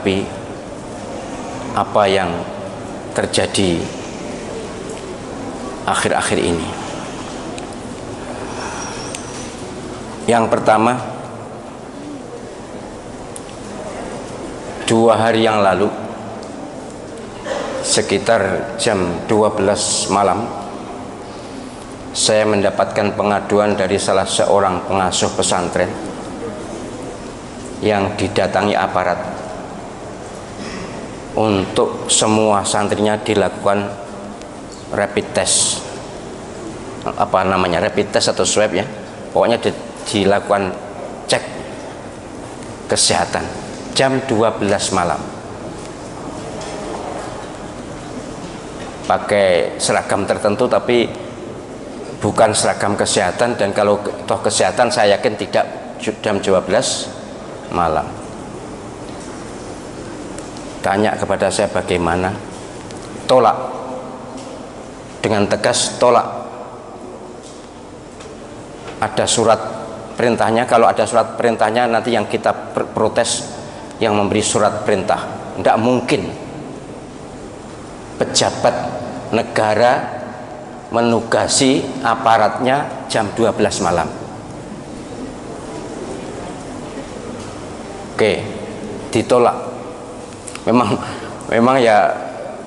menghadapi apa yang terjadi akhir-akhir ini. Yang pertama, 2 hari yang lalu sekitar jam 12 malam saya mendapatkan pengaduan dari salah seorang pengasuh pesantren yang didatangi aparat untuk semua santrinya dilakukan rapid test, rapid test atau swab ya, pokoknya dilakukan cek kesehatan jam 12 malam pakai seragam tertentu tapi bukan seragam kesehatan, dan kalau toh kesehatan saya yakin tidak jam 12 malam. Tanya kepada saya bagaimana, tolak dengan tegas, tolak. Ada surat perintahnya, kalau ada surat perintahnya nanti yang kita protes yang memberi surat perintah. Tidak mungkin pejabat negara menugasi aparatnya jam 12 malam. Oke, ditolak. Memang ya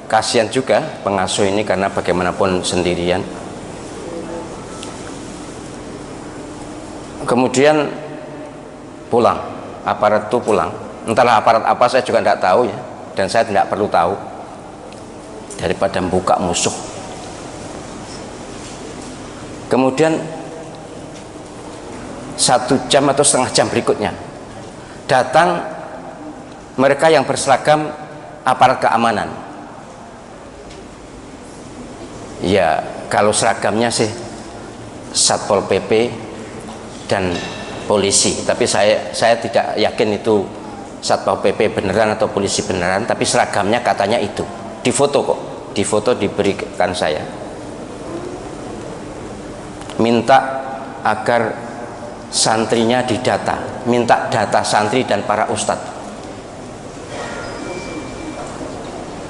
kasihan juga pengasuh ini karena bagaimanapun sendirian. Kemudian pulang, aparat itu pulang. Entahlah aparat apa, saya juga tidak tahu ya, dan saya tidak perlu tahu daripada membuka musuh. Kemudian 1 jam atau setengah jam berikutnya datang mereka yang berseragam aparat keamanan. Ya, kalau seragamnya sih Satpol PP dan polisi, tapi saya tidak yakin itu Satpol PP beneran atau polisi beneran, tapi seragamnya katanya itu. Di foto kok, di foto diberikan saya. Minta agar santrinya didata, minta data santri dan para ustadz.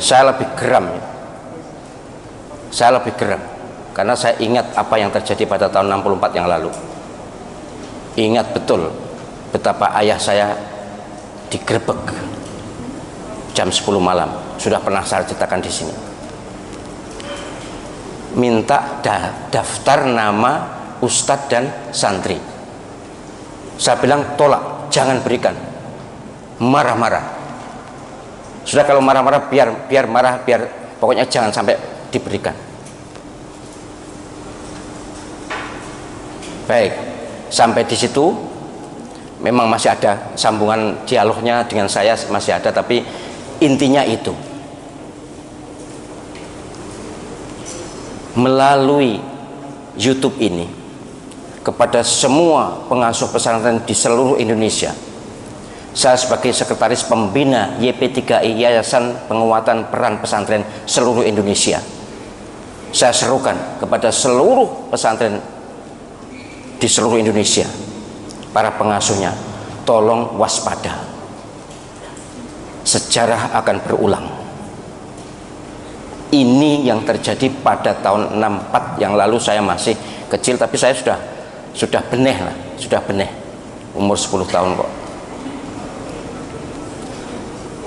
Saya lebih geram ya. Saya lebih geram karena saya ingat apa yang terjadi pada tahun 64 yang lalu. Ingat betul betapa ayah saya digerebek jam 10 malam. Sudah pernah saya ceritakan di sini. Minta daftar nama ustadz dan santri. Saya bilang tolak, jangan berikan. Marah-marah. Sudah kalau marah-marah biar marah, biar pokoknya jangan sampai diberikan. Baik, sampai di situ memang masih ada sambungan dialognya dengan saya, masih ada, tapi intinya itu. Melalui YouTube ini kepada semua pengasuh pesantren di seluruh Indonesia, saya sebagai sekretaris pembina YP3I, Yayasan Penguatan Peran Pesantren seluruh Indonesia, saya serukan kepada seluruh pesantren di seluruh Indonesia, para pengasuhnya, tolong waspada. Sejarah akan berulang. Ini yang terjadi pada tahun 64 yang lalu. Saya masih kecil, tapi saya sudah beneh lah, sudah beneh, umur 10 tahun kok.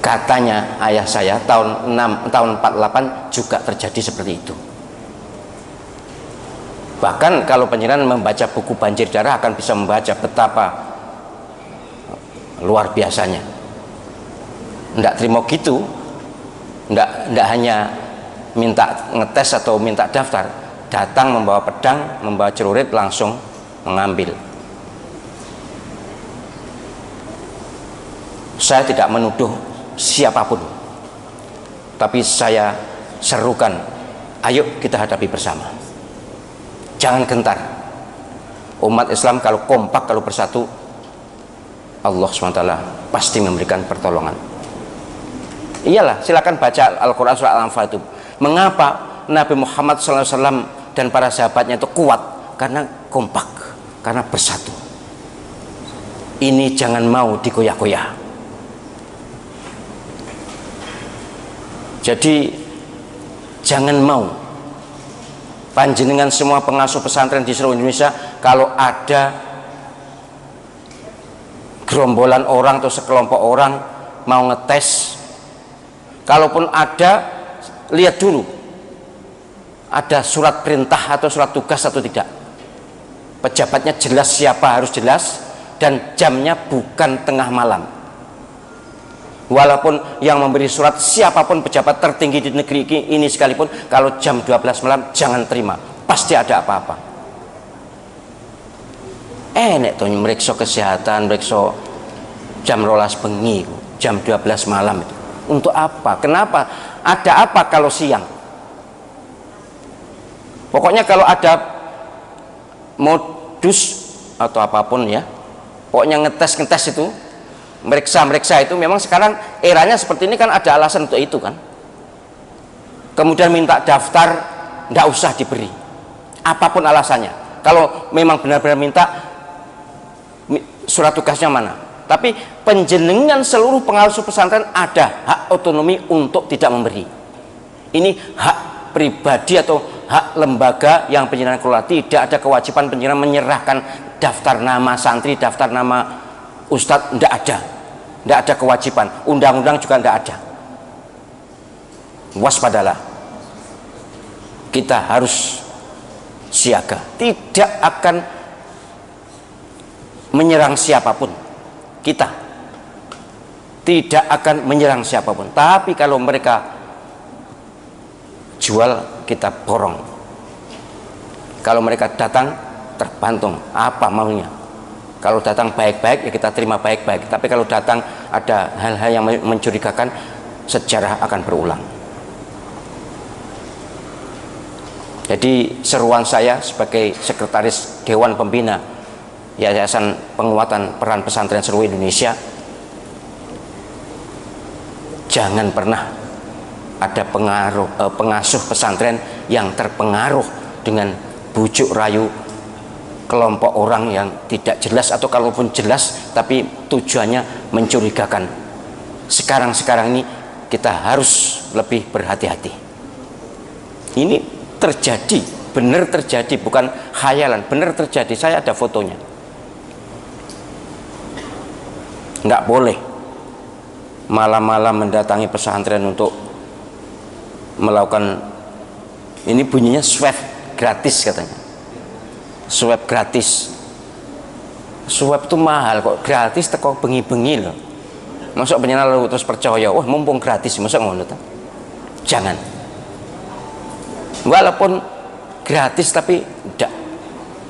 Katanya ayah saya tahun 48 juga terjadi seperti itu. Bahkan kalau penjenengan membaca buku Banjir Darah akan bisa membaca betapa luar biasanya. Nggak terima gitu, nggak hanya minta ngetes atau minta daftar, datang membawa pedang, membawa celurit, langsung mengambil. Saya tidak menuduh siapapun, tapi saya serukan, ayo kita hadapi bersama, jangan gentar. Umat Islam kalau kompak, kalau bersatu, Allah SWT pasti memberikan pertolongan. Iyalah, silakan baca Al-Quran surah Al-Anfal itu. Mengapa Nabi Muhammad SAW dan para sahabatnya itu kuat? Karena kompak, karena bersatu. Ini jangan mau digoyah-goyah. Jadi jangan mau panjenengan semua pengasuh pesantren di seluruh Indonesia, kalau ada gerombolan orang atau sekelompok orang mau ngetes, kalaupun ada, lihat dulu ada surat perintah atau surat tugas atau tidak, pejabatnya jelas siapa, harus jelas, dan jamnya bukan tengah malam. Walaupun yang memberi surat siapapun pejabat tertinggi di negeri ini sekalipun, kalau jam 12 malam jangan terima, pasti ada apa-apa. Nek tuh meriksa kesehatan, meriksa jam 12 bengi, jam 12 malam itu untuk apa? Kenapa? Ada apa kalau siang? Pokoknya kalau ada modus atau apapun ya, pokoknya ngetes itu, meriksa itu, memang sekarang eranya seperti ini kan, ada alasan untuk itu kan. Kemudian minta daftar, nggak usah diberi, apapun alasannya. Kalau memang benar-benar minta, surat tugasnya mana? Tapi penjenengan seluruh pengasuh pesantren ada hak otonomi untuk tidak memberi. Ini hak pribadi atau hak lembaga yang penjenengan kelola. Tidak ada kewajiban penjenengan menyerahkan daftar nama santri, daftar nama ustadz, tidak ada. Tidak ada kewajiban, undang-undang juga tidak ada. Waspadalah, kita harus siaga, tidak akan menyerang siapapun. Kita tidak akan menyerang siapapun, tapi kalau mereka jual, kita borong. Kalau mereka datang, tergantung apa maunya. Kalau datang baik-baik, ya kita terima baik-baik. Tapi kalau datang ada hal-hal yang mencurigakan, sejarah akan berulang. Jadi seruan saya sebagai sekretaris Dewan Pembina Yayasan Penguatan Peran Pesantren Seluruh Indonesia, jangan pernah ada pengasuh pesantren yang terpengaruh dengan bujuk rayu kelompok orang yang tidak jelas, atau kalaupun jelas tapi tujuannya mencurigakan. Sekarang ini kita harus lebih berhati-hati. Ini terjadi, benar terjadi, bukan khayalan, benar terjadi. Saya ada fotonya. Nggak boleh malam-malam mendatangi pesantren untuk melakukan, ini bunyinya swab gratis katanya. Swab gratis, swab itu mahal kok, gratis teko bengi-bengi loh. Masuk penyenal lalu terus percaya, wah mumpung gratis, masuk ngono tuh. Jangan. Walaupun gratis tapi tidak,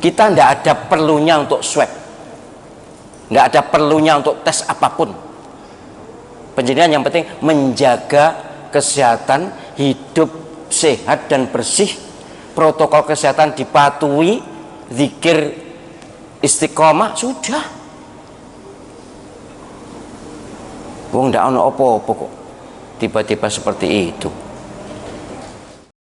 kita tidak ada perlunya untuk swab, tidak ada perlunya untuk tes apapun. Penjenengan yang penting menjaga kesehatan, hidup sehat dan bersih, protokol kesehatan dipatuhi, zikir istiqomah, sudah. Wong ndak ono apa-apa kok tiba-tiba seperti itu.